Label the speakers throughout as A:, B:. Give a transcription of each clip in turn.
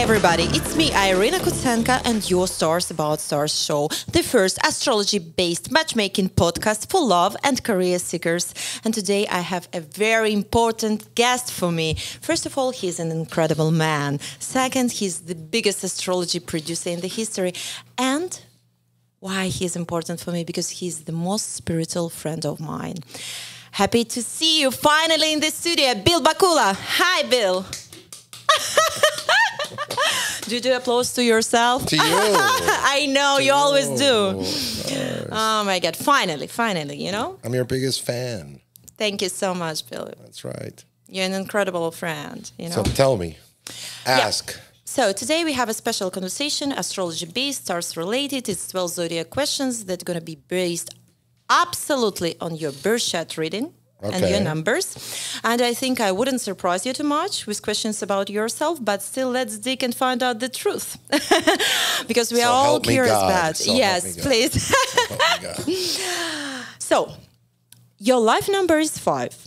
A: everybody, it's me, Irina Kutsenka, and your Stars About Stars show, the first astrology-based matchmaking podcast for love and career seekers. And today I have a very important guest for me. First of all, he's an incredible man. Second, he's the biggest astrology producer in the history. And why he's important for me? Because he's the most spiritual friend of mine. Happy to see you finally in the studio, Bill Bakula. Hi, Bill. Do you do applause to yourself?
B: To you.
A: I know, you always do.
B: Nice.
A: Oh my God, finally, you know?
B: I'm your biggest fan.
A: Thank you so much, Bill.
B: That's right.
A: You're an incredible friend, you know?
B: So tell me, ask.
A: Yeah. So today we have a special conversation, astrology-based, stars-related. It's 12 zodiac questions that are going to be based absolutely on your birth chart reading.
B: Okay.
A: And your numbers. And I think I wouldn't surprise you too much with questions about yourself, but still let's dig and find out the truth. Because we are all curious about it. Yes, please. So, your life number is 5.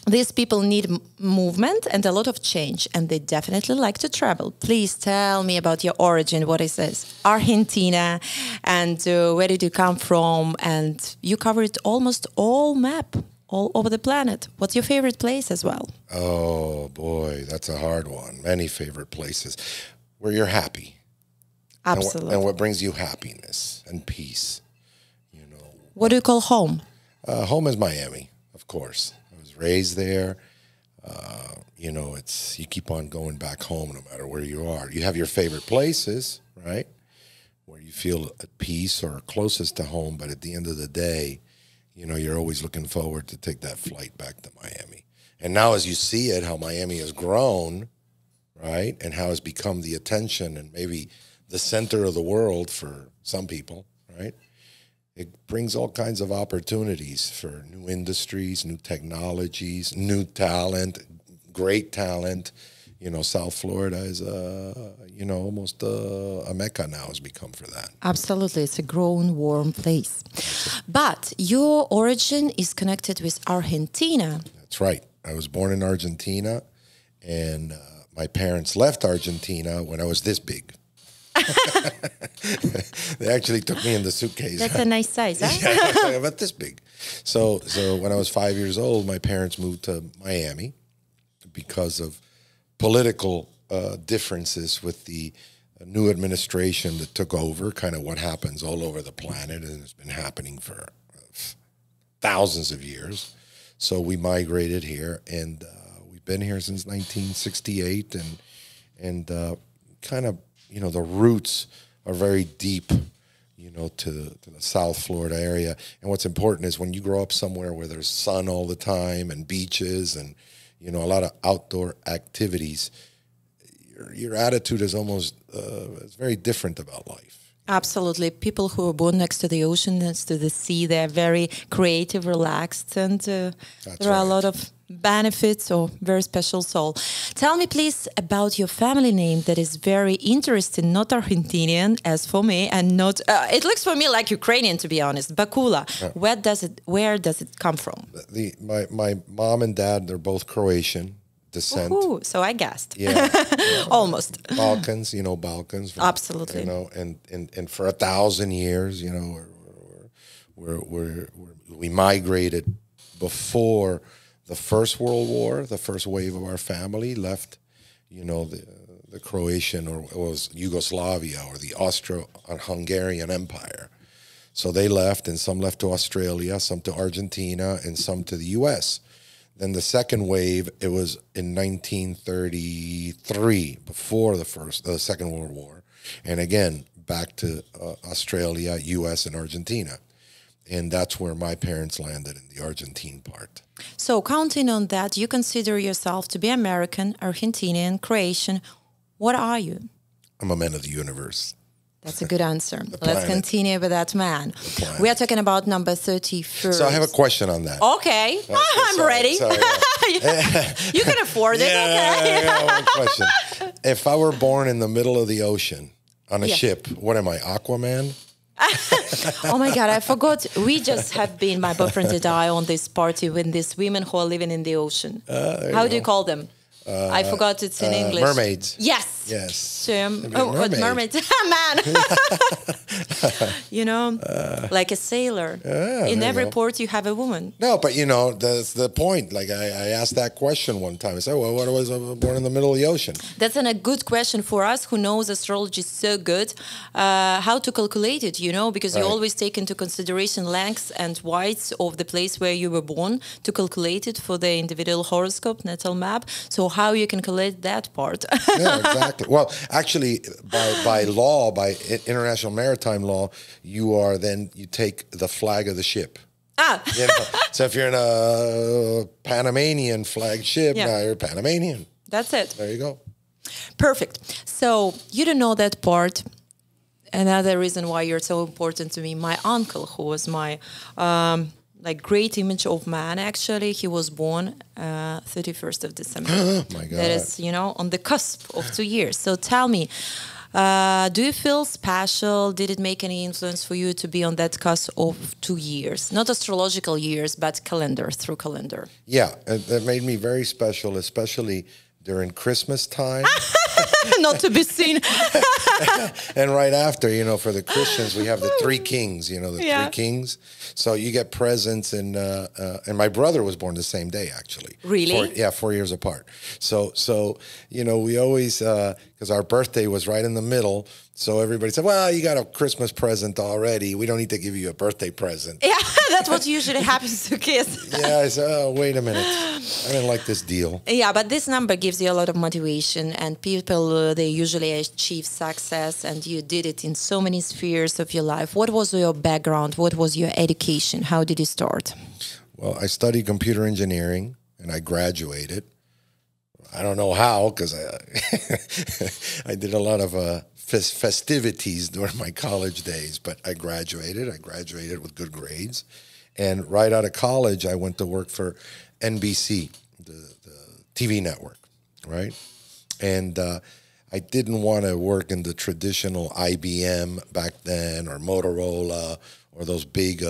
A: These people need movement and a lot of change, and they definitely like to travel. Please tell me about your origin. What is this? Argentina, and where did you come from? And you covered almost all map. All over the planet. What's your favorite place as well?
B: Oh, boy, that's a hard one. Many favorite places where you're happy.
A: Absolutely.
B: And what brings you happiness and peace, you know.
A: What do you call home?
B: Home is Miami, of course. I was raised there. You know, you keep on going back home no matter where you are. You have your favorite places, right, where you feel at peace or closest to home, but at the end of the day, you know, you're always looking forward to take that flight back to Miami. And now as you see it, how Miami has grown, right, and how it's become the attention and maybe the center of the world for some people, right, it brings all kinds of opportunities for new industries, new technologies, new talent, great talent. You know, South Florida is, you know, almost a mecca now has become for that.
A: Absolutely. It's a grown, warm place. But your origin is connected with Argentina.
B: That's right. I was born in Argentina, and my parents left Argentina when I was this big. They actually took me in the suitcase.
A: That's a nice size, huh?
B: Yeah, about this big. So when I was 5 years old, my parents moved to Miami because of political differences with the new administration that took over, kind of what happens all over the planet, and it's been happening for thousands of years. So we migrated here, and we've been here since 1968, and kind of, you know, the roots are very deep, you know, to the South Florida area. And what's important is when you grow up somewhere where there's sun all the time and beaches and, you know, a lot of outdoor activities, your attitude is almost it's very different about life.
A: Absolutely. People who are born next to the ocean, next to the sea, they're very creative, relaxed, and there are a lot of benefits or very special soul. Tell me, please, about your family name that is very interesting, not Argentinian, as for me, and not, it looks for me like Ukrainian, to be honest, Bakula. Yeah. Where does it come from?
B: My mom and dad, they're both Croatian descent.
A: Ooh, so I guessed.
B: Yeah.
A: Almost.
B: Balkans, you know, Balkans. From,
A: absolutely.
B: You know, and for 1,000 years, you know, we migrated before the First World War. The first wave of our family left, you know, the Croatian, or it was Yugoslavia, or the Austro-Hungarian Empire. So they left, and some left to Australia, some to Argentina, and some to the U.S. Then the second wave, it was in 1933, before the Second World War, and again back to Australia, U.S., and Argentina, and that's where my parents landed, in the Argentine part.
A: So, counting on that, you consider yourself to be American, Argentinian, Croatian. What are you?
B: I'm a man of the universe.
A: That's a good answer. Let's continue with that man. We are talking about number 31st.
B: So I have a question on that.
A: Okay. I'm ready.
B: Sorry,
A: You can afford it. Okay.
B: Yeah, one question. If I were born in the middle of the ocean on a ship, what am I, Aquaman?
A: Oh my God, I forgot. We just have been, my boyfriend and I, on this party with these women who are living in the ocean. How do you call them? I forgot it's in English.
B: Mermaids.
A: Yes.
B: Yes.
A: Mermaid. Man. Like a sailor. In every port you have a woman.
B: No, but that's the point. Like I asked that question one time. I said, well, what was I born in the middle of the ocean?
A: That's a good question for us who knows astrology so good. How to calculate it, because you always take into consideration lengths and widths of the place where you were born to calculate it for the individual horoscope, natal map. So how you can calculate that part?
B: Yeah, exactly. Well, actually, by law, by international maritime law, you take the flag of the ship. So if you're in a Panamanian flag ship, now you're Panamanian.
A: That's it.
B: There you go.
A: Perfect. So you don't know that part. Another reason why you're so important to me, my uncle, who was my great image of man, actually, he was born 31st of December.
B: Oh my God.
A: That is, on the cusp of 2 years. So tell me, do you feel special? Did it make any influence for you to be on that cusp of 2 years? Not astrological years, but through calendar.
B: Yeah, that made me very special, especially during Christmas time.
A: Not to be seen.
B: And right after, for the Christians, we have the three kings, three kings. So you get presents, and my brother was born the same day, actually.
A: Really?
B: 4 years apart. So we always, because our birthday was right in the middle, so everybody said, well, you got a Christmas present already. We don't need to give you a birthday present.
A: Yeah, that's what usually happens to kids.
B: Yeah, I said, oh, wait a minute. I didn't like this deal.
A: Yeah, but this number gives you a lot of motivation, and people, they usually achieve success, and you did it in so many spheres of your life. What was your background? What was your education? How did you start?
B: Well, I studied computer engineering, and I graduated. I don't know how, because I did a lot of festivities during my college days, but I graduated. I graduated with good grades. And right out of college, I went to work for NBC, the TV network, right? And I didn't want to work in the traditional IBM back then, or Motorola, or those big,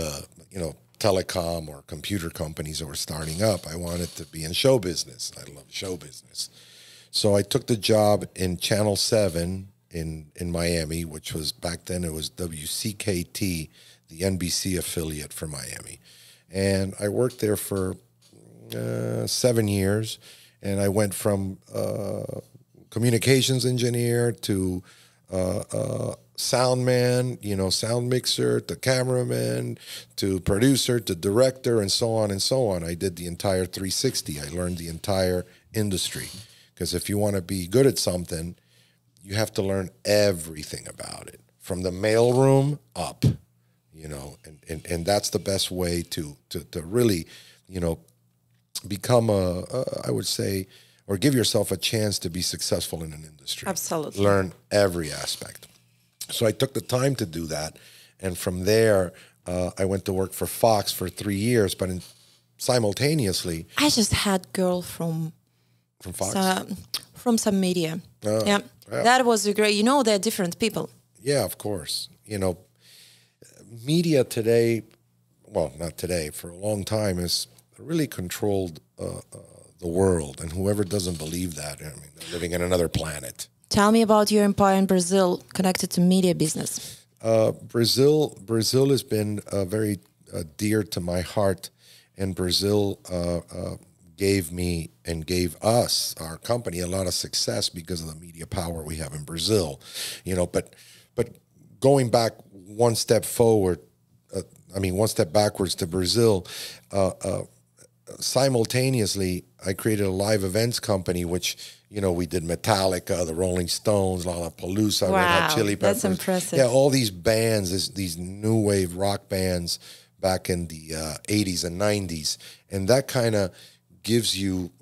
B: telecom or computer companies that were starting up. I wanted to be in show business. I love show business. So I took the job in Channel 7 in Miami, which was, back then it was WCKT, the NBC affiliate for Miami. And I worked there for 7 years, and I went from communications engineer to sound man, sound mixer, to cameraman, to producer, to director, and so on and so on. I did the entire 360. I learned the entire industry, because if you want to be good at something, you have to learn everything about it, from the mailroom up, and that's the best way to really, become I would say, or give yourself a chance to be successful in an industry.
A: Absolutely.
B: Learn every aspect. So I took the time to do that. And from there, I went to work for Fox for 3 years, but simultaneously...
A: I just had girl from
B: Fox?
A: From some media. Yeah. That was great. They're different people.
B: Yeah, of course. Media today, well, not today, for a long time, has really controlled the world. And whoever doesn't believe that, they're living in another planet.
A: Tell me about your empire in Brazil connected to media business.
B: Brazil has been very dear to my heart, and Brazil gave me and gave us, our company, a lot of success because of the media power we have in Brazil. But going back one step forward, one step backwards to Brazil, simultaneously, I created a live events company, which, we did Metallica, the Rolling Stones, Lollapalooza, Red Hot Chili Peppers.
A: That's impressive.
B: Yeah, all these bands, these new wave rock bands back in the 80s and 90s. And that kind of gives you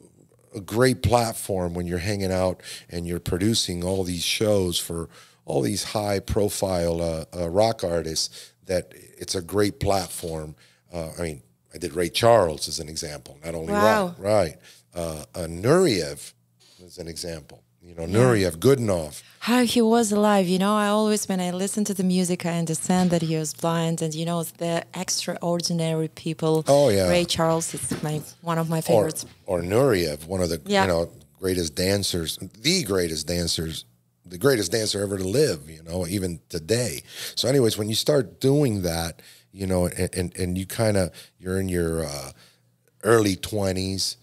B: a great platform when you're hanging out and you're producing all these shows for all these high-profile rock artists, that it's a great platform. I did Ray Charles as an example, not only rock, right? Nureyev as an example. Nureyev, Goodenough.
A: How he was alive, I always, when I listen to the music, I understand that he was blind, and the extraordinary people.
B: Oh yeah,
A: Ray Charles is one of my favorites.
B: Or Nureyev, one of the greatest dancers, the greatest dancers the greatest dancer ever to live, you know, even today. So anyways, when you start doing that, you know, and you kind of, you're in your early 20s,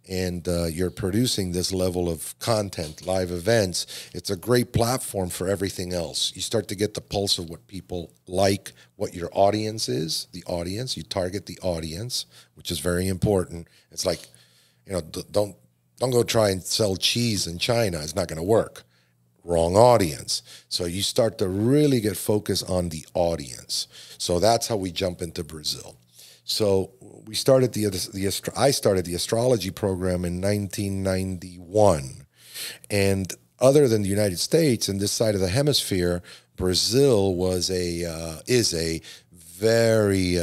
B: and you're producing this level of content, live events, it's a great platform for everything else. You start to get the pulse of what people like, what your audience is, the audience. You target the audience, which is very important. It's like, you know, don't go try and sell cheese in China. It's not going to work. Wrong audience. So you start to really get focused on the audience. So that's how we jump into Brazil. So we started I started the astrology program in 1991, and other than the United States and this side of the hemisphere, Brazil is a very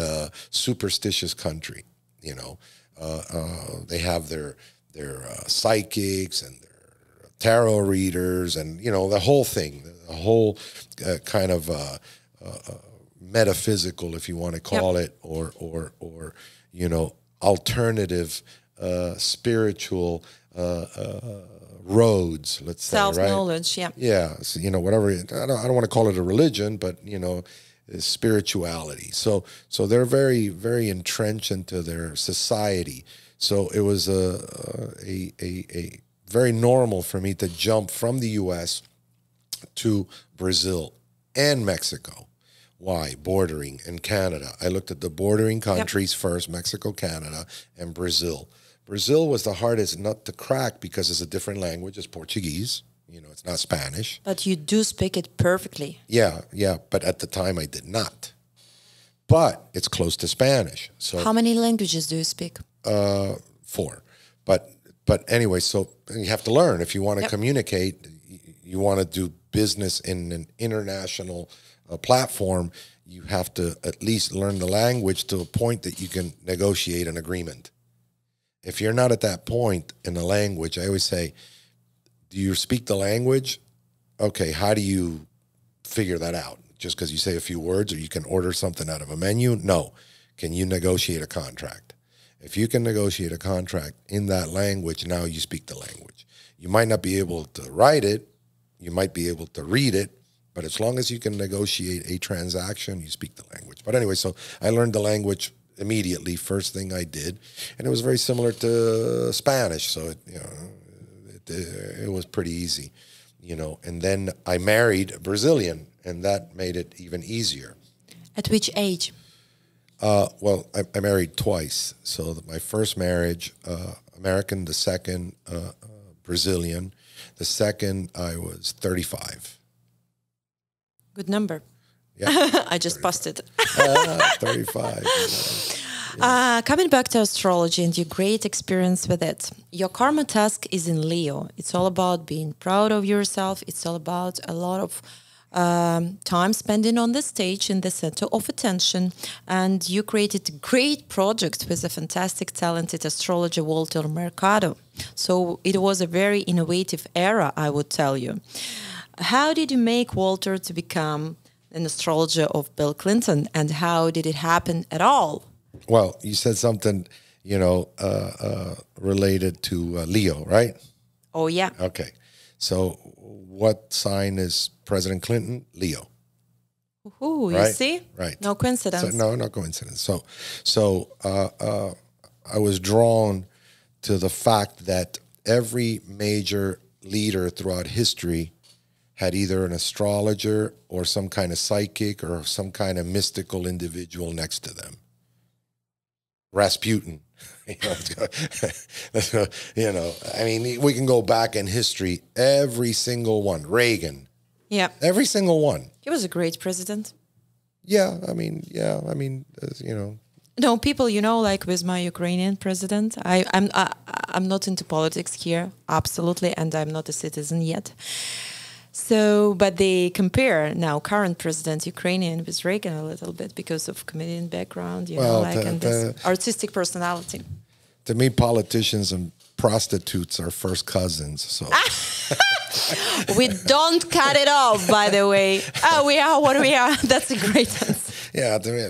B: superstitious country. You know, they have their psychics and their tarot readers, and you know the whole thing, the whole kind of metaphysical, if you want to call it, or you know, alternative spiritual roads, let's say, right?
A: Self-knowledge,
B: Yeah, so, you know, whatever. I don't want to call it a religion, but you know, spirituality. So they're very, very entrenched into their society. So it was a very normal for me to jump from the U.S. to Brazil and Mexico. Why? Bordering, and Canada. I looked at the bordering countries first, Mexico, Canada, and Brazil. Brazil was the hardest nut to crack because it's a different language. It's Portuguese. You know, it's not Spanish.
A: But you do speak it perfectly.
B: Yeah. But at the time, I did not. But it's close to Spanish. So
A: how many languages do you speak?
B: 4. But anyway, so you have to learn. If you want to communicate, you want to do business in an international platform, you have to at least learn the language to a point that you can negotiate an agreement. If you're not at that point in the language, I always say, do you speak the language? Okay, how do you figure that out? Just because you say a few words, or you can order something out of a menu? No. Can you negotiate a contract? If you can negotiate a contract in that language, now you speak the language. You might not be able to write it, you might be able to read it, but as long as you can negotiate a transaction, you speak the language. But anyway, so I learned the language immediately, first thing I did, and it was very similar to Spanish, so it was pretty easy, you know. And then I married a Brazilian, and that made it even easier.
A: At which age?
B: Well, I married twice. So my first marriage, American, the second, Brazilian. The second, I was 35.
A: Good number.
B: Yeah,
A: I just passed it.
B: 35. Yeah.
A: Coming back to astrology and your great experience with it, your karma task is in Leo. It's all about being proud of yourself. It's all about a lot of time spending on the stage in the center of attention. And you created a great project with a fantastic, talented astrologer, Walter Mercado. So it was a very innovative era, I would tell you. How did you make Walter to become an astrologer of Bill Clinton, and how did it happen at all?
B: Well, you said something, you know, related to Leo, right?
A: Oh, yeah.
B: Okay. So what sign is President Clinton? Leo.
A: Ooh,
B: right?
A: You see?
B: Right.
A: No coincidence.
B: No coincidence. So I was drawn to the fact that every major leader throughout history had either an astrologer or some kind of psychic or some kind of mystical individual next to them. Rasputin, you know, I mean, we can go back in history, every single one. Reagan.
A: Yeah.
B: Every single one.
A: He was a great president.
B: Yeah, I mean, you know.
A: No, people, you know, like with my Ukrainian president, I'm not into politics here, absolutely, and I'm not a citizen yet. So, but they compare now current president Ukrainian with Reagan a little bit because of comedian background, you know, like and this artistic personality.
B: To me, politicians and prostitutes are first cousins. So
A: we don't cut it off, by the way. Oh, we are what we are. That's a great answer.
B: Yeah, to me,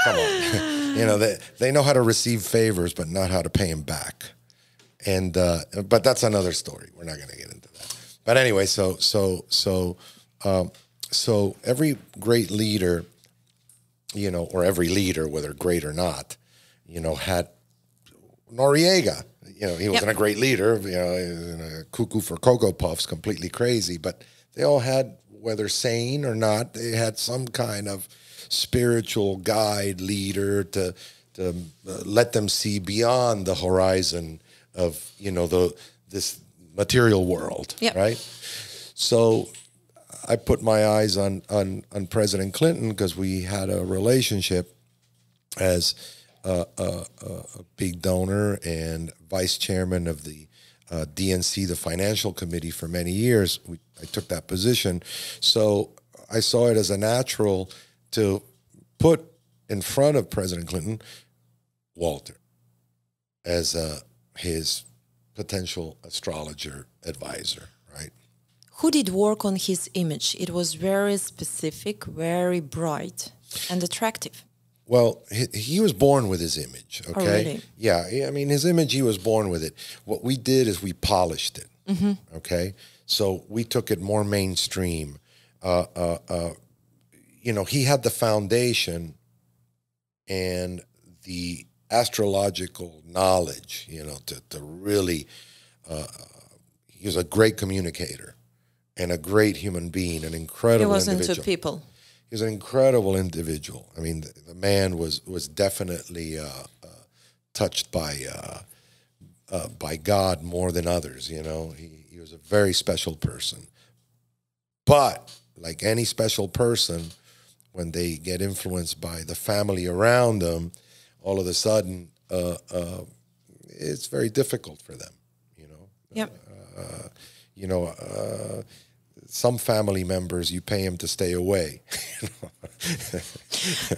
B: come on. You know, they know how to receive favors, but not how to pay them back. And but that's another story. We're not going to get into that. But anyway, so every great leader, you know, or every leader, whether great or not, you know, had Noriega. You know, he wasn't a great leader, you know, cuckoo for Cocoa Puffs, completely crazy, but they all had, whether sane or not, they had some kind of spiritual guide, leader to let them see beyond the horizon of, you know, this material world, right? So I put my eyes on President Clinton because we had a relationship as a big donor and vice chairman of the DNC, the financial committee, for many years. I took that position. So I saw it as a natural to put in front of President Clinton Walter as his potential astrologer advisor, right?
A: Who did work on his image? It was very specific, very bright and attractive.
B: Well, he was born with his image, okay?
A: Oh, really?
B: Yeah, I mean, his image, he was born with it. What we did is we polished it, okay? So we took it more mainstream. You know, he had the foundation and the astrological knowledge, you know, to really, he was a great communicator and a great human being, an incredible individual.
A: He wasn't to people.
B: He was an incredible individual. I mean, the man was definitely touched by God more than others. You know, he was a very special person. But like any special person, when they get influenced by the family around them, all of a sudden, it's very difficult for them. You know.
A: Yep.
B: You know. Some family members, you pay them to stay away.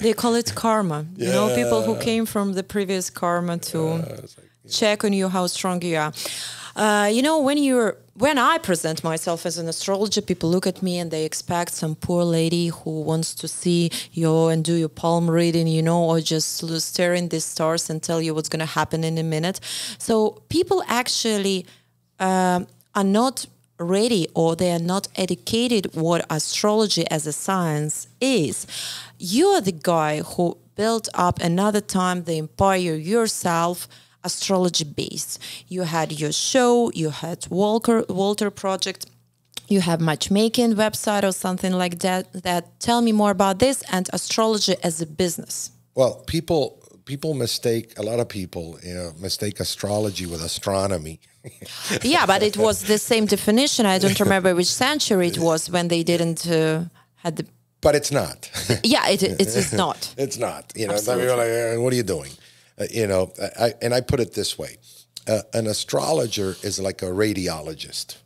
A: They call it karma. You know, people who came from the previous karma to check on you how strong you are. You know, when I present myself as an astrologer, people look at me and they expect some poor lady who wants to see you and do your palm reading, you know, or just stare in the stars and tell you what's going to happen in a minute. So people actually are not ready, or they are not educated what astrology as a science is. You are the guy who built up another time the empire yourself, astrology based. You had your show, you had Walter Project, you have matchmaking website or something like that. Tell me more about this and astrology as a business.
B: Well, people mistake, a lot of people, you know, mistake astrology with astronomy.
A: Yeah, but it was the same definition. I don't remember which century it was when they didn't had the.
B: But it's not.
A: Yeah, it is not.
B: It's not. You know, you're like, what are you doing? You know, I put it this way: an astrologer is like a radiologist.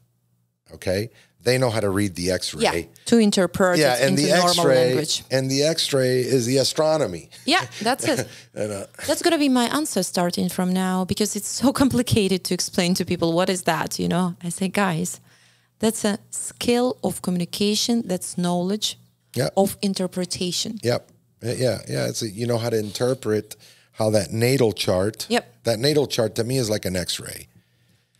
B: Okay, they know how to read the X-ray.
A: Yeah, to interpret it into normal language.
B: And the X-ray is the astronomy.
A: Yeah, that's it. That's going to be my answer starting from now, because it's so complicated to explain to people what is that, you know. I say, guys, that's a skill of communication, that's knowledge of interpretation.
B: Yep. Yeah. It's you know how to interpret how that natal chart.
A: Yep.
B: That natal chart to me is like an X-ray.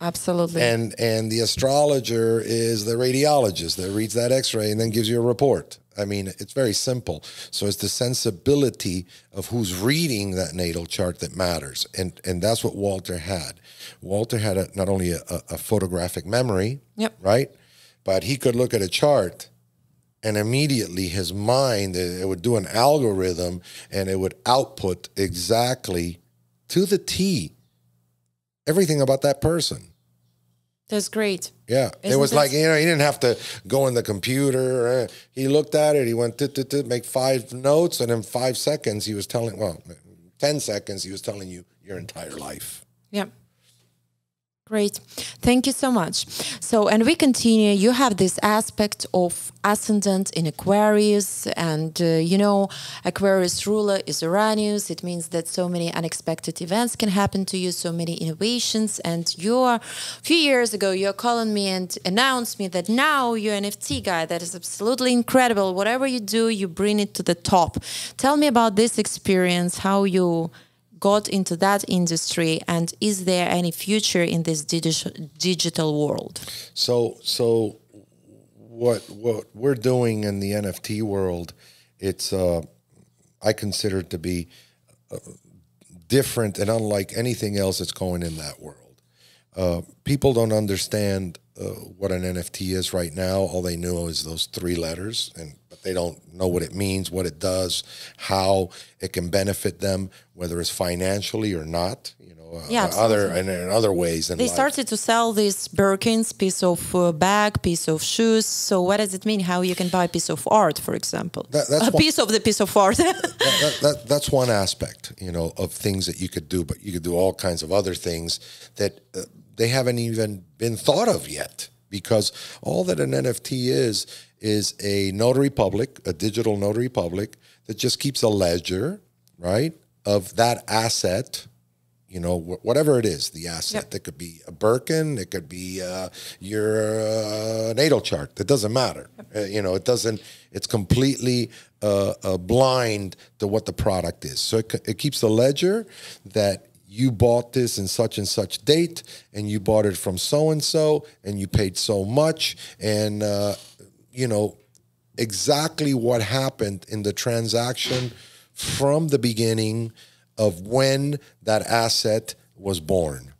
A: Absolutely.
B: And the astrologer is the radiologist that reads that X-ray and then gives you a report. I mean, it's very simple. So it's the sensibility of who's reading that natal chart that matters. And that's what Walter had. Walter had not only a photographic memory, right? But he could look at a chart and immediately his mind, it would do an algorithm and it would output exactly to the T everything about that person.
A: That's great.
B: Yeah. It was like, you know, he didn't have to go in the computer. He looked at it. He went to make 5 notes. And in 5 seconds, he was telling, 10 seconds, he was telling you your entire life.
A: Yeah. Great. Thank you so much. So, and we continue. You have this aspect of ascendant in Aquarius, and you know, Aquarius ruler is Uranus. It means that so many unexpected events can happen to you, so many innovations. And a few years ago, you're calling me and announced me that now you're an NFT guy. That is absolutely incredible. Whatever you do, you bring it to the top. Tell me about this experience, how you got into that industry, and is there any future in this digital world?
B: So what we're doing in the NFT world, it's I consider it to be different and unlike anything else that's going in that world. People don't understand what an NFT is right now. All they know is those three letters, but they don't know what it means, what it does, how it can benefit them, whether it's financially or not. In other ways.
A: They started to sell these Birkins, piece of bag, piece of shoes. So what does it mean? How you can buy a piece of art, for example? Piece of art.
B: That's one aspect, of things that you could do, but you could do all kinds of other things that they haven't even been thought of yet, because all that an NFT is a notary public, a digital notary public that just keeps a ledger, right, of that asset. Whatever it is, the asset. Yep. It could be a Birkin. It could be your natal chart. It doesn't matter. It doesn't. It's completely blind to what the product is. So it keeps the ledger that you bought this in such and such date, and you bought it from so and you paid so much, and exactly what happened in the transaction from the beginning of when that asset was born.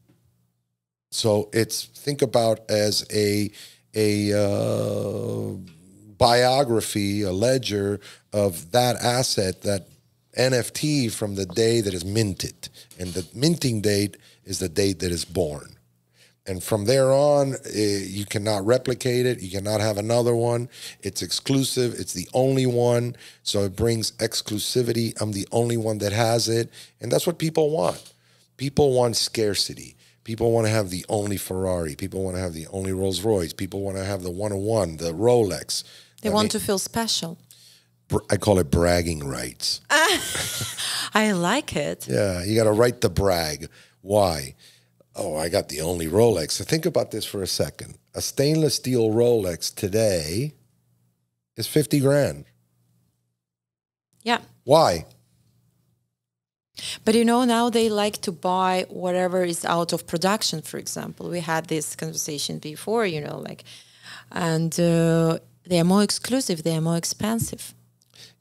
B: So think about as a biography, a ledger of that asset, that NFT, from the day that is minted. And the minting date is the date that is born. And from there on, you cannot replicate it. You cannot have another one. It's exclusive. It's the only one. So it brings exclusivity. I'm the only one that has it. And that's what people want. People want scarcity. People want to have the only Ferrari. People want to have the only Rolls Royce. People want to have the 101, the Rolex.
A: They want to feel special.
B: I call it bragging rights.
A: I like it.
B: Yeah, you got a right to brag. Why? Oh, I got the only Rolex. So think about this for a second. A stainless steel Rolex today is 50 grand.
A: Yeah.
B: Why?
A: But now they like to buy whatever is out of production, for example. We had this conversation before, and they are more exclusive, they are more expensive.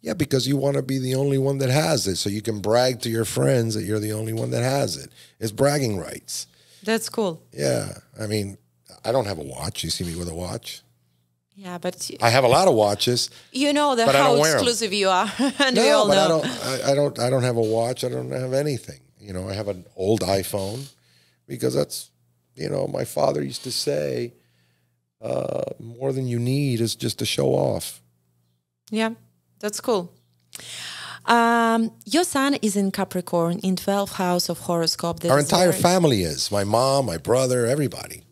B: Yeah, because you want to be the only one that has it, so you can brag to your friends that you're the only one that has it. It's bragging rights.
A: That's cool.
B: Yeah. I mean, I don't have a watch. You see me with a watch?
A: Yeah, but
B: I have a lot of watches.
A: How exclusive you are. And we all know.
B: I don't have a watch. I don't have anything. I have an old iPhone, because that's, my father used to say, more than you need is just to show off.
A: Yeah, that's cool. Your son is in Capricorn, in 12th house of horoscope.
B: Our entire family is. My mom, my brother, everybody.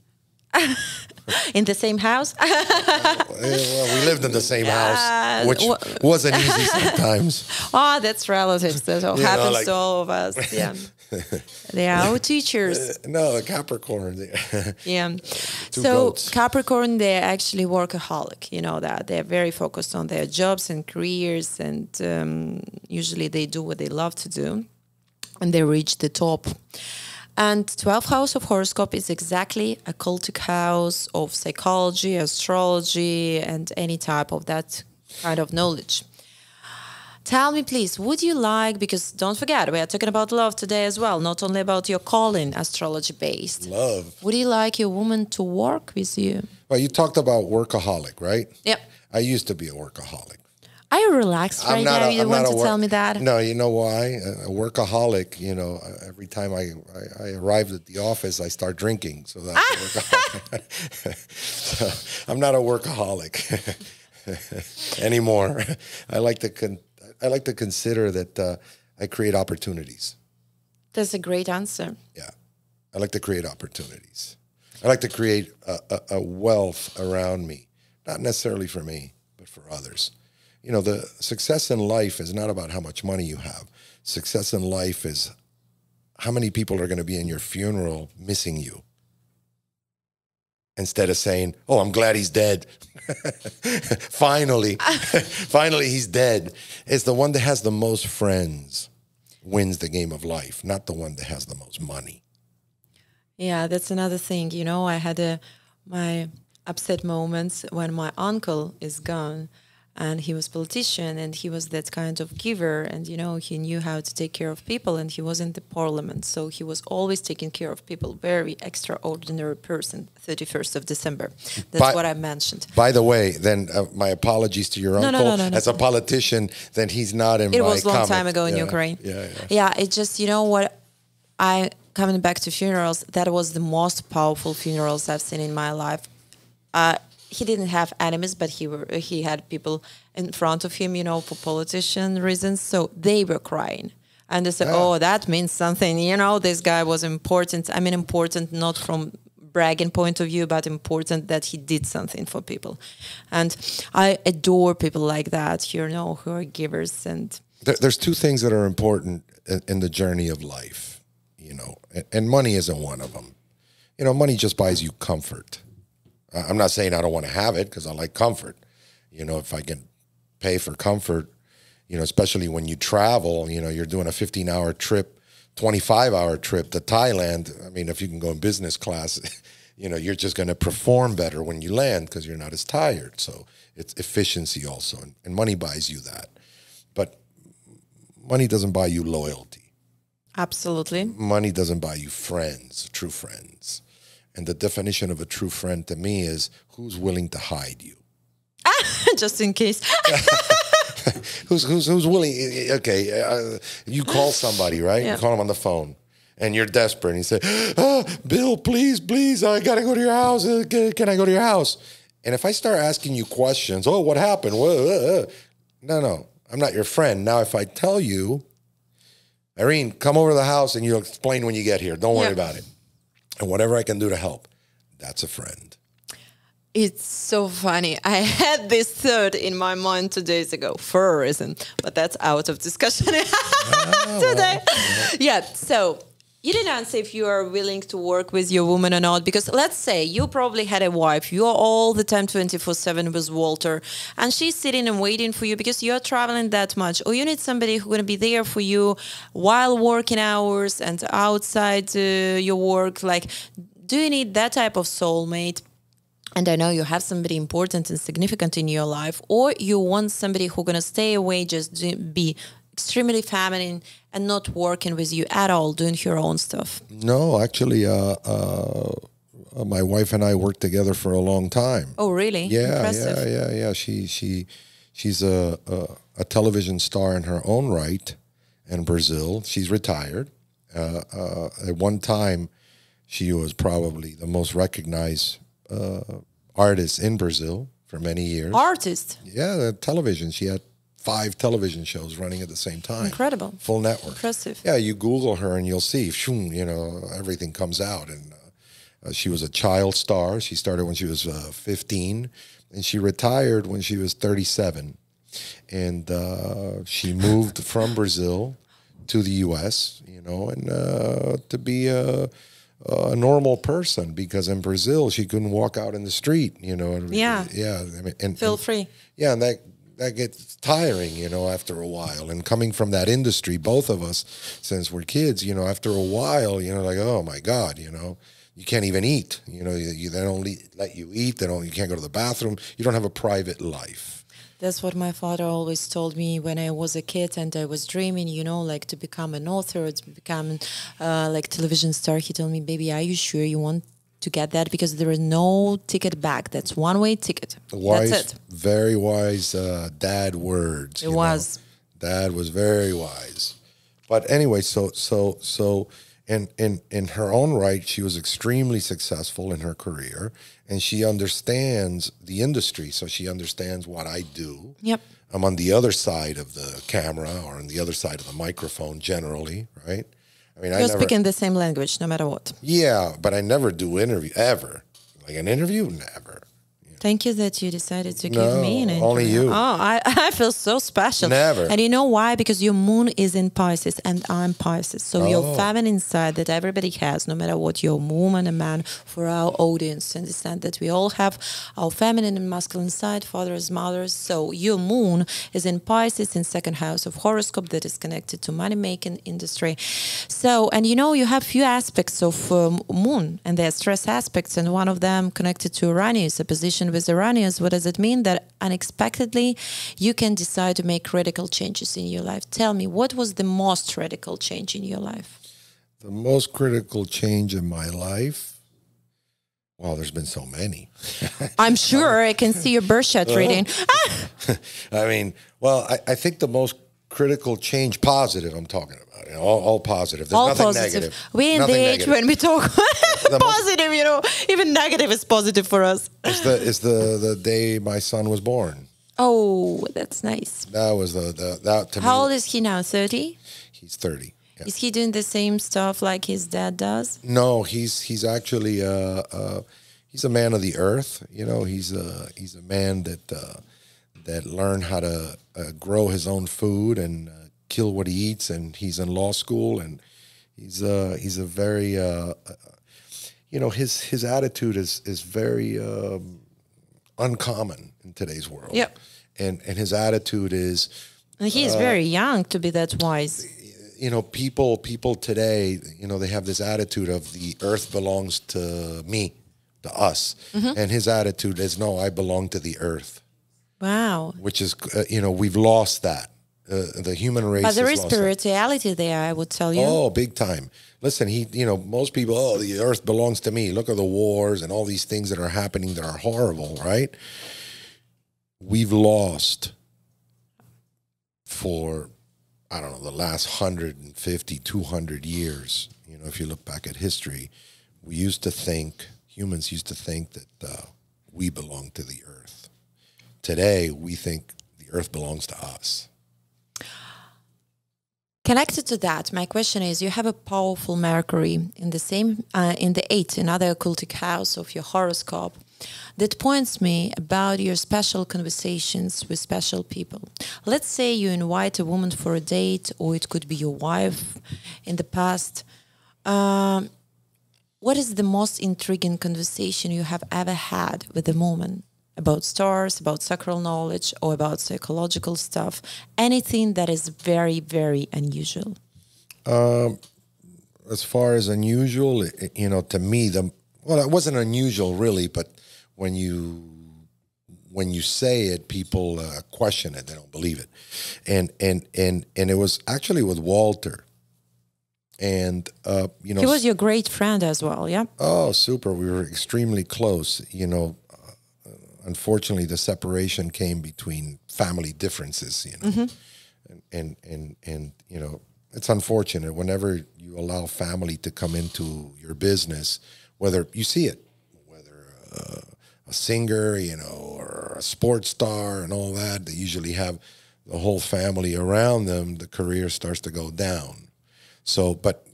A: In the same house?
B: Well, we lived in the the house, which wasn't easy sometimes.
A: Oh, that's relatives. That happens to all of us. Yeah. They are our teachers.
B: No, Capricorn.
A: Yeah.
B: So goats.
A: Capricorn, they're actually workaholic. You know that. They're very focused on their jobs and careers, and usually they do what they love to do, and they reach the top. And 12th house of horoscope is exactly a cultic house of psychology, astrology, and any type of that kind of knowledge. Tell me, please, would you like, because don't forget, we are talking about love today as well, not only about your calling, astrology-based.
B: Love.
A: Would you like your woman to work with you?
B: Well, you talked about workaholic, right?
A: Yep.
B: I used to be a workaholic.
A: Are you relaxed right now? You want to tell me that?
B: No, you know why? A workaholic, every time I arrive at the office, I start drinking. So that's a workaholic. So I'm not a workaholic anymore. I like to consider that I create opportunities.
A: That's a great answer.
B: Yeah. I like to create opportunities. I like to create a wealth around me, not necessarily for me, but for others. The success in life is not about how much money you have. Success in life is how many people are going to be in your funeral missing you. Instead of saying, oh, I'm glad he's dead. Finally he's dead. It's the one that has the most friends wins the game of life, not the one that has the most money.
A: Yeah, that's another thing. I had my upset moments when my uncle is gone, and he was politician, and he was that kind of giver, and he knew how to take care of people, and he was in the parliament, so he was always taking care of people. Very extraordinary person. 31st of December. That's what I mentioned.
B: By the way, then my apologies to your uncle.
A: No.
B: As a politician, then he's not in my
A: It was a long
B: comment.
A: time ago in Ukraine. Yeah, it just, what, coming back to funerals, that was the most powerful funerals I've seen in my life. He didn't have enemies, but he had people in front of him, for politician reasons. So they were crying. And they said, oh, that means something. This guy was important. I mean, important not from bragging point of view, but important that he did something for people. And I adore people like that, who are givers. And
B: there's two things that are important in the journey of life, and money isn't one of them. Money just buys you comfort. I'm not saying I don't want to have it, because I like comfort. If I can pay for comfort, especially when you travel, you're doing a 15-hour trip, 25-hour trip to Thailand. I mean, if you can go in business class, you're just going to perform better when you land because you're not as tired. So it's efficiency also, and money buys you that. But money doesn't buy you loyalty.
A: Absolutely.
B: Money doesn't buy you friends, true friends. And the definition of a true friend to me is who's willing to hide you.
A: Just in case.
B: Who's willing? Okay, you call somebody, right?
A: Yeah.
B: You call them on the phone, and you're desperate. And you say, Bill, please, I got to go to your house. Can I go to your house? And if I start asking you questions, what happened? No, I'm not your friend. Now, if I tell you, Irene, come over to the house and you'll explain when you get here. Don't worry about it. And whatever I can do to help, that's a friend.
A: It's so funny. I had this thought in my mind 2 days ago for a reason, but that's out of discussion today. Yeah, so you didn't answer if you are willing to work with your woman or not, because let's say you probably had a wife, you're all the time 24/7 with Walter, and she's sitting and waiting for you because you're traveling that much, or you need somebody who's going to be there for you while working hours and outside your work. Like, do you need that type of soulmate? And I know you have somebody important and significant in your life, or you want somebody who's going to stay away, just be extremely feminine and not working with you at all, doing her own stuff.
B: No, actually, my wife and I worked together for a long time.
A: Oh, really?
B: Yeah,
A: Impressive.
B: yeah. She's a television star in her own right in Brazil. She's retired. At one time, she was probably the most recognized artist in Brazil for many years.
A: Artist?
B: Yeah, the television. She had 5 television shows running at the same time.
A: Incredible.
B: Full network.
A: Impressive.
B: Yeah, you Google her and you'll see, everything comes out. And she was a child star. She started when she was 15, and she retired when she was 37. And she moved from Brazil to the U.S., and to be a normal person, because in Brazil she couldn't walk out in the street,
A: Yeah.
B: Yeah. I mean, and
A: Feel free.
B: Yeah, and that gets tiring, after a while. And coming from that industry, both of us, since we're kids, after a while, like, oh my God, you can't even eat. They don't let you eat. You can't go to the bathroom. You don't have a private life.
A: That's what my father always told me when I was a kid and I was dreaming, like to become an author, to become like television star. He told me, baby, are you sure you want to get that? Because there is no ticket back. That's one-way ticket.
B: Wise,
A: that's it.
B: Very wise dad words.
A: It was.
B: Dad was very wise. But anyway, so in her own right, she was extremely successful in her career, and she understands the industry, so she understands what I do.
A: Yep.
B: I'm on the other side of the camera, or on the other side of the microphone generally, right? I mean,
A: You're speaking the same language no matter what.
B: Yeah, but I never do interview, ever. Like an interview, never.
A: Thank you that you decided to give
B: No,
A: me an
B: only
A: interview.
B: you.
A: Oh, I feel so special.
B: Never.
A: And you know why? Because your moon is in Pisces and I'm Pisces. So your
B: Oh.
A: feminine side that everybody has, no matter what you're a woman, a man, for our audience, understand that we all have our feminine and masculine side, fathers, mothers. So your moon is in Pisces in second house of horoscope that is connected to money-making industry. So, and you know, you have few aspects of moon and their stress aspects, and one of them connected to Uranus, a position with Uranus. What does it mean? That unexpectedly you can decide to make radical changes in your life. Tell me, what was the most radical change in your life?
B: The most critical change in my life. Well, there's been so many.
A: I'm sure I can see your birth chart reading.
B: I mean, well, I think the most critical change, positive, I'm talking about. You know, all positive. There's
A: All
B: nothing
A: positive.
B: negative.
A: We're in the
B: Nothing
A: age
B: negative.
A: when we talk positive, you know, even negative is positive for us.
B: It's the day my son was born.
A: Oh, that's nice.
B: That was that to me.
A: How old is he now? 30?
B: He's 30. Yeah.
A: Is he doing the same stuff like his dad does?
B: No, he's actually he's a man of the earth. You know, he's a man that learned how to grow his own food and kill what he eats, and he's in law school, and he's a very you know, his attitude is very uncommon in today's world.
A: Yep.
B: And his attitude is,
A: And he's very young to be that wise.
B: you know, people today, you know, they have this attitude of the earth belongs to me, to us. And his attitude is, no, I belong to the earth.
A: Wow.
B: Which is, you know, we've lost that. The human race
A: But there
B: has
A: is
B: lost that.
A: spirituality there, I would tell you.
B: Oh, big time. Listen, you know, most people, oh, the earth belongs to me. Look at the wars and all these things that are happening that are horrible, right? We've lost for, I don't know, the last 150, 200 years. You know, if you look back at history, humans used to think that we belong to the earth. Today, we think the earth belongs to us.
A: Connected to that, my question is: you have a powerful Mercury in the same, in the 8th, another occultic house of your horoscope, that points me about your special conversations with special people. Let's say you invite a woman for a date, or it could be your wife in the past. What is the most intriguing conversation you have ever had with a woman? About stars, about sacral knowledge, or about psychological stuff? Anything that is very, very unusual?
B: As far as unusual, you know, to me, it wasn't unusual really, but when you say it, people question it; they don't believe it, and it was actually with Walter, and you know,
A: He was your great friend as well, yeah?
B: oh, super! We were extremely close, you know. Unfortunately, the separation came between family differences, you know, and you know, it's unfortunate whenever you allow family to come into your business, whether you see it, whether a singer, you know, or a sports star and all that, they usually have the whole family around them, the career starts to go down. So, but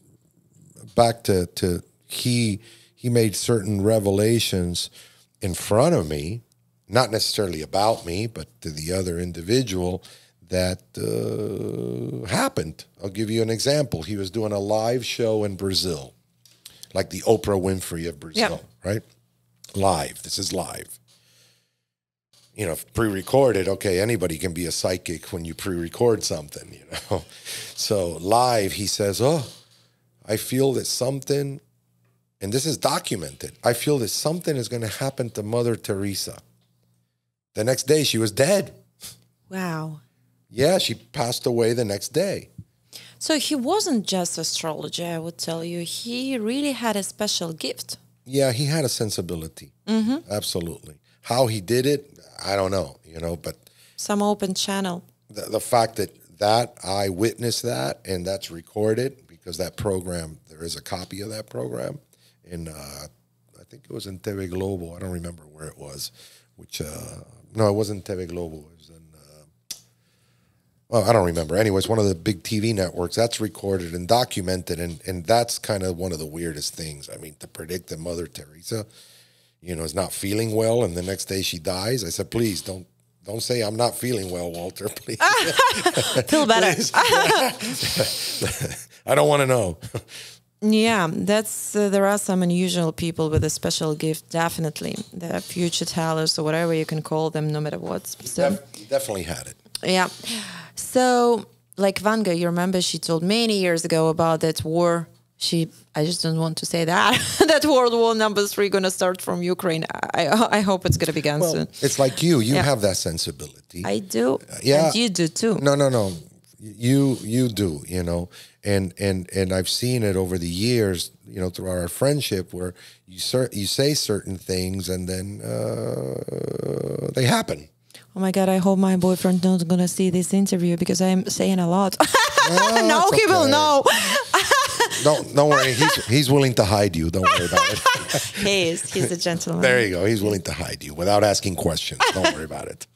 B: back to he made certain revelations in front of me, not necessarily about me, but to the other individual that happened. I'll give you an example. He was doing a live show in Brazil, like the Oprah Winfrey of Brazil, right? Live. This is live. You know, pre-recorded, okay, anybody can be a psychic when you pre-record something, you know. So live, he says, oh, I feel that something, and this is documented, I feel that something is going to happen to Mother Teresa. The next day, she was dead.
A: Wow.
B: Yeah, she passed away the next day.
A: So he wasn't just astrologer, I would tell you. He really had a special gift.
B: Yeah, he had a sensibility. Absolutely. How he did it, I don't know, you know, but
A: Some open channel.
B: the fact that I witnessed that, and that's recorded, because that program, there is a copy of that program, and I think it was in TV Globo. I don't remember where it was, which, no, it wasn't TV Globo. It was in, well, I don't remember. Anyways, one of the big TV networks, that's recorded and documented, and that's kind of one of the weirdest things. I mean, to predict that Mother Teresa, is not feeling well, and the next day she dies, I said, please don't say I'm not feeling well, Walter. Please.
A: Feel better.
B: I don't want to know.
A: Yeah, that's there are some unusual people with a special gift. Definitely, the future tellers or whatever you can call them, no matter what. So
B: Definitely had it.
A: yeah. So like Vanga, you remember she told many years ago about that war. I just don't want to say that that World War #3 going to start from Ukraine. I hope it's going to begin soon.
B: It's like you have that sensibility.
A: I do.
B: Yeah.
A: And you do too.
B: No. You do, and I've seen it over the years, throughout our friendship, where you say certain things and then they happen.
A: Oh my God, I hope my boyfriend not going to see this interview because I'm saying a lot. No, he will know.
B: Don't worry. He's willing to hide you. Don't worry about it.
A: He's a gentleman.
B: There you go. He's willing to hide you without asking questions. Don't worry about it.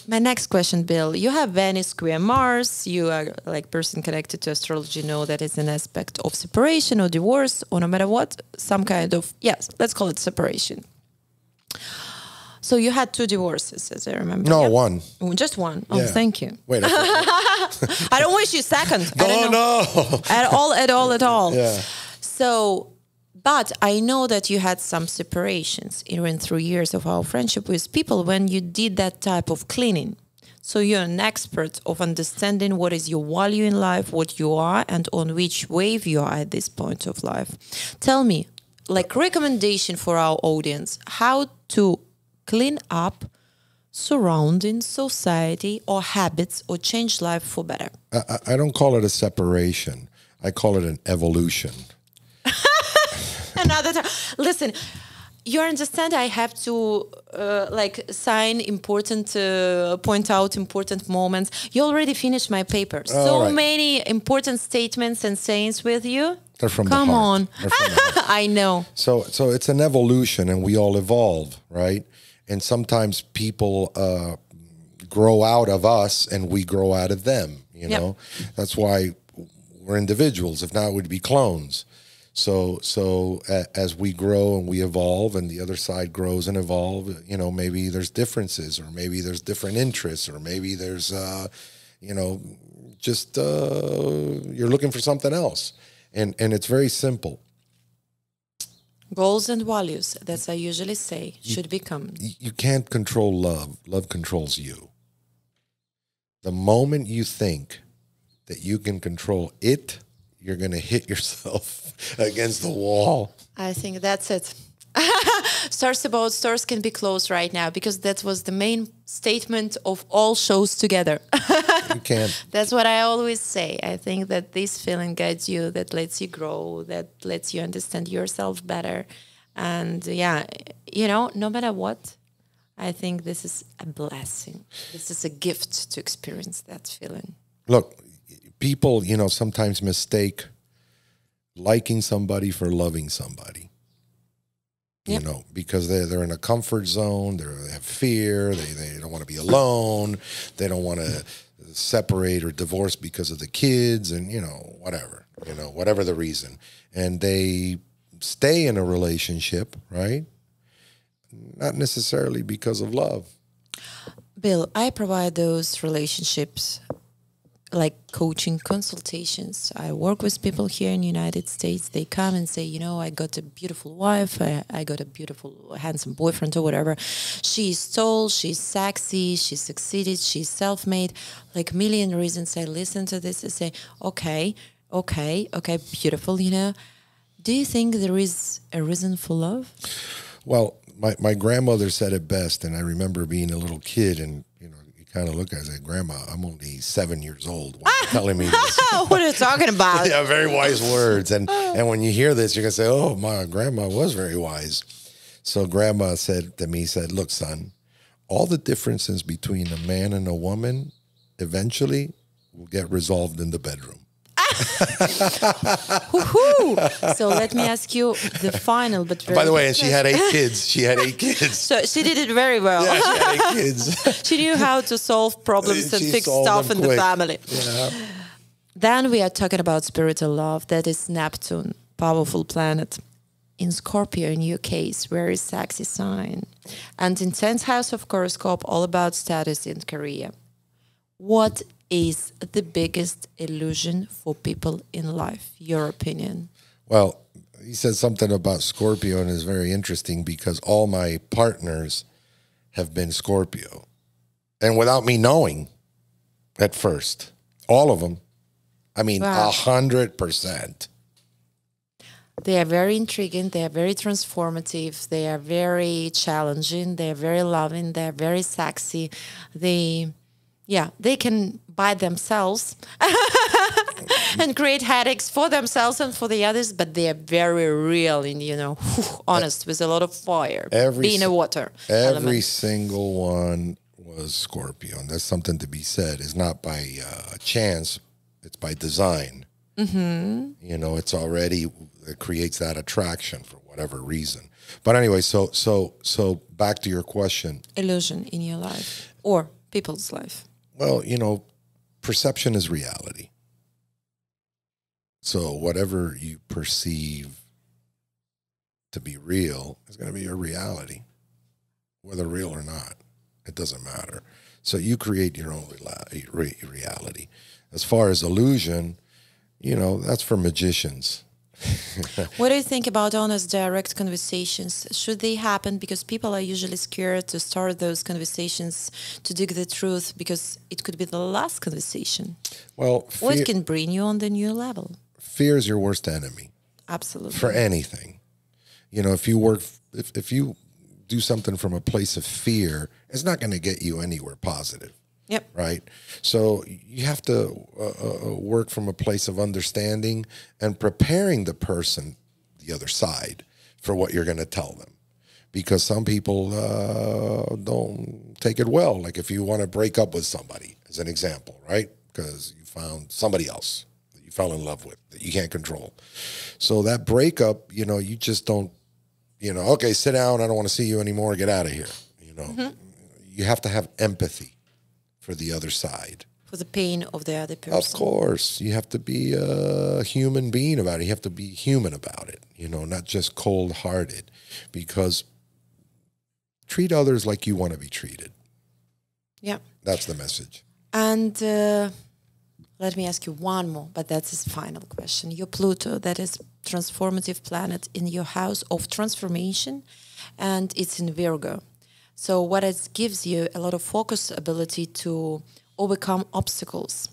A: My next question, Bill. You have Venus square Mars. You are like person connected to astrology know that it's an aspect of separation or divorce or no matter what, some kind of, yes, let's call it separation. So you had 2 divorces, as I remember.
B: No,
A: yeah?
B: one.
A: Oh, just one. Oh,
B: Yeah.
A: thank you.
B: Wait.
A: I don't wish you second.
B: No.
A: At all.
B: Yeah.
A: So, but I know that you had some separations even through years of our friendship with people when you did that type of cleaning. So you're an expert of understanding what is your value in life, what you are, and on which wave you are at this point of life. Tell me, like recommendation for our audience, how to clean up surrounding society or habits or change life for better.
B: I don't call it a separation. I call it an evolution.
A: Another time. Listen, you understand I have to point out important moments. You already finished my paper. So many important statements and sayings with you.
B: They're from
A: Come
B: the heart.
A: on.
B: They're from the heart.
A: I know.
B: So it's an evolution, and we all evolve, right? And sometimes people grow out of us, and we grow out of them.
A: Yep.
B: That's why we're individuals. If not, we'd be clones. So as we grow and we evolve, and the other side grows and evolve, maybe there's differences, or maybe there's different interests, or maybe there's you're looking for something else, and it's very simple.
A: Goals and values, that's I usually say, should become.
B: You can't control love. Love controls you. The moment you think that you can control it, you're going to hit yourself against the wall.
A: I think that's it. Stars About Stars can be closed right now because that was the main statement of all shows together.
B: You can't.
A: That's what I always say. I think that this feeling guides you, that lets you grow, that lets you understand yourself better. And no matter what, I think this is a blessing. This is a gift to experience that feeling.
B: Look, people, sometimes mistake liking somebody for loving somebody.
A: Yep.
B: Because they're in a comfort zone, they have fear, they don't want to be alone, they don't want to separate or divorce because of the kids, and whatever the reason. And they stay in a relationship, right? Not necessarily because of love.
A: Bill, I provide those relationships like coaching consultations. I work with people here in the United States. They come and say, I got a beautiful wife. I got a beautiful, handsome boyfriend or whatever. She's tall, she's sexy, she succeeded, she's self-made. Like a million reasons. I listen to this and say, okay, beautiful, Do you think there is a reason for love?
B: Well, my grandmother said it best, and I remember being a little kid, and kind of look at it and say, Grandma, I'm only 7 years old. Why are you telling me this?
A: What are you talking about?
B: Yeah, very wise words. And when you hear this, you're going to say, oh, my grandma was very wise. So Grandma said to me, look, son, all the differences between a man and a woman eventually will get resolved in the bedroom.
A: So let me ask you the final, but very
B: by the way, and she had 8 kids. She had 8 kids.
A: So she did it very well.
B: Yeah, she had 8 kids.
A: She knew how to solve problems and fix stuff in the family.
B: Yeah.
A: Then we are talking about spiritual love. That is Neptune, powerful planet. in Scorpio in your case, very sexy sign. And in 10th house of horoscope, all about status and career. What is the biggest illusion for people in life, your opinion?
B: Well, he said something about Scorpio, and it's very interesting because all my partners have been Scorpio. And without me knowing at first, all of them, I mean,
A: Wow.
B: 100%.
A: They are very intriguing, they are very transformative, they are very challenging, they are very loving, they are very sexy. They can buy themselves and create headaches for themselves and for the others, but they are very real and, honest with a lot of fire, being a water
B: Every
A: element.
B: single one was Scorpio. And that's something to be said. It's not by chance, it's by design. Mm-hmm. It's already, it creates that attraction for whatever reason. But anyway, so back to your question.
A: Illusion in your life or people's life.
B: Well, perception is reality. So whatever you perceive to be real is going to be your reality, whether real or not. It doesn't matter. So you create your own reality. As far as illusion, that's for magicians.
A: What do you think about honest, direct conversations? Should they happen? Because people are usually scared to start those conversations, to dig the truth, because it could be the last conversation.
B: Well,
A: What can bring you on the new level?
B: Fear is your worst enemy.
A: Absolutely.
B: For anything. If you do something from a place of fear, it's not going to get you anywhere positive.
A: Yep.
B: Right. So you have to work from a place of understanding and preparing the person, the other side, for what you're going to tell them. Because some people don't take it well. Like if you want to break up with somebody, as an example, right? Because you found somebody else that you fell in love with that you can't control. So that breakup, you just don't, okay, sit down. I don't want to see you anymore. Get out of here. You have to have empathy for the other side.
A: For the pain of the other person.
B: Of course. You have to be a human being about it. You have to be human about it, not just cold-hearted. Because treat others like you want to be treated.
A: Yeah.
B: That's the message.
A: And let me ask you one more, but that's his final question. Your Pluto, that is transformative planet in your house of transformation, and it's in Virgo. So what it gives you a lot of focus ability to overcome obstacles.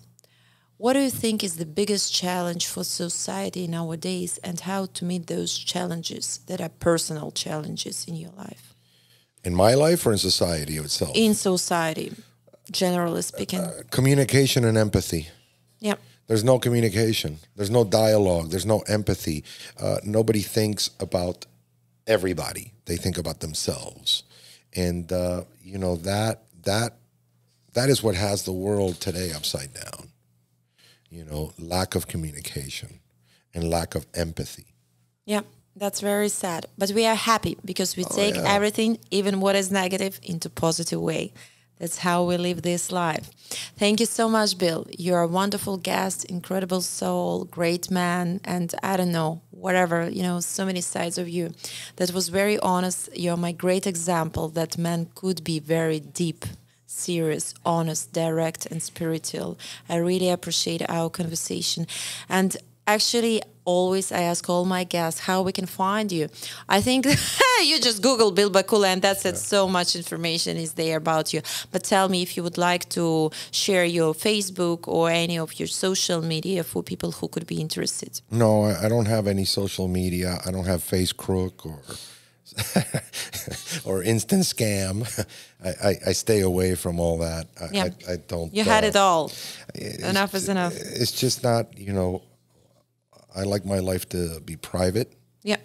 A: What do you think is the biggest challenge for society nowadays, and how to meet those challenges that are personal challenges in your life?
B: In my life or in society itself?
A: In society, generally speaking.
B: Communication and empathy.
A: Yeah.
B: There's no communication. There's no dialogue. There's no empathy. Nobody thinks about everybody. They think about themselves. And, that is what has the world today upside down. Lack of communication and lack of empathy.
A: Yeah, that's very sad. But we are happy because we take everything, even what is negative, into positive way. That's how we live this life. Thank you so much, Bill. You're a wonderful guest, incredible soul, great man, and I don't know, whatever, so many sides of you. That was very honest. You're my great example that man could be very deep, serious, honest, direct, and spiritual. I really appreciate our conversation. And actually, always I ask all my guests how we can find you. I think you just Google Bill Bakula and that's it. So much information is there about you. But tell me if you would like to share your Facebook or any of your social media for people who could be interested.
B: No, I don't have any social media. I don't have Face Crook or or instant scam. I stay away from all that. I don't.
A: You had it all. Enough is enough.
B: It's just not, I like my life to be private.
A: Yeah.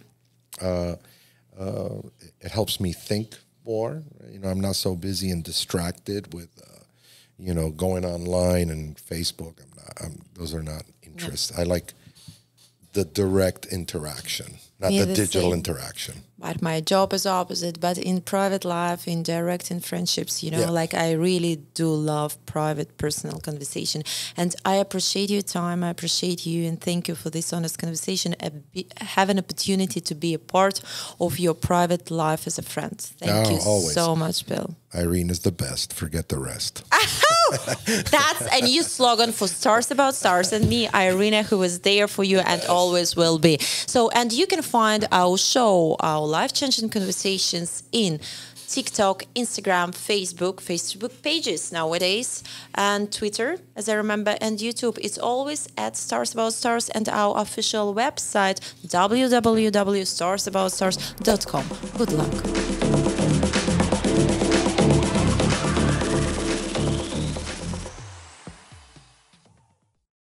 B: It helps me think more. I'm not so busy and distracted with, going online and Facebook. Those are not interests. I like the direct interaction, not
A: Yeah,
B: the
A: the
B: digital
A: same.
B: interaction.
A: But my job is opposite. But in private life, in direct in friendships, you know,
B: Yeah.
A: like I really do love private, personal conversation. And I appreciate your time. I appreciate you, and thank you for this honest conversation. Have an opportunity to be a part of your private life as a friend. Thank you
B: Always.
A: so much, Bill.
B: Irene is the best. Forget the rest.
A: That's a new slogan for Stars About Stars, and me, Irina, who is there for you and always will be. So, and you can find our show, our life-changing conversations in TikTok, Instagram, Facebook pages nowadays, and Twitter, as I remember, and YouTube. It's always at Stars About Stars, and our official website, www.starsaboutstars.com. Good luck.